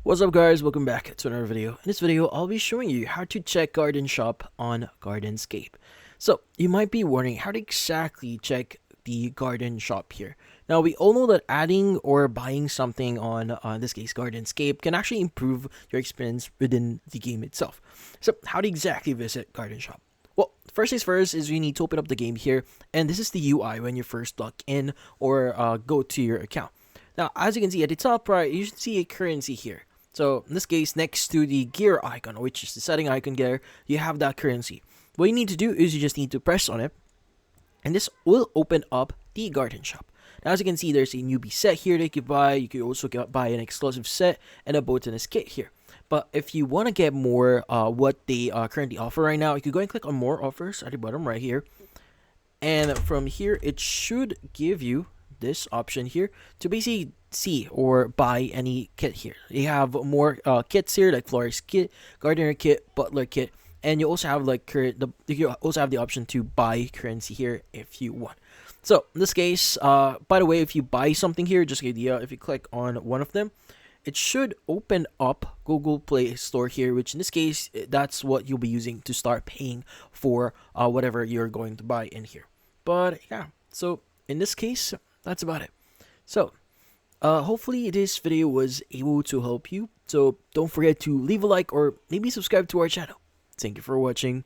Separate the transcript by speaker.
Speaker 1: What's up guys, welcome back to another video. In this video, I'll be showing you how to check Garden Shop on Gardenscape. So, you might be wondering how to exactly check the Garden Shop here. Now, we all know that adding or buying something on, in this case, Gardenscape can actually improve your experience within the game itself. So, how to exactly visit Garden Shop? Well, first things first is you need to open up the game here, and this is the UI when you first log in or go to your account. Now, as you can see at the top right, you should see a currency here. So in this case, next to the gear icon, which is the setting icon there, you have that currency. What you need to do is you just need to press on it, and this will open up the garden shop. Now, as you can see, there's a newbie set here that you can buy. You can also buy an exclusive set and a botanist kit here. But if you want to get more what they currently offer right now, you can go and click on more offers at the bottom right here. And from here, it should give you this option here to basically see or buy any kit here. You have more kits here like florist kit, gardener kit, butler kit, and you also have like you also have the option to buy currency here if you want. So in this case, by the way, if you buy something here, just an idea, if you click on one of them, it should open up Google Play Store here, which in this case, that's what you'll be using to start paying for whatever you're going to buy in here. But yeah, so in this case, that's about it. So, hopefully this video was able to help you. So don't forget to leave a like or maybe subscribe to our channel. Thank you for watching.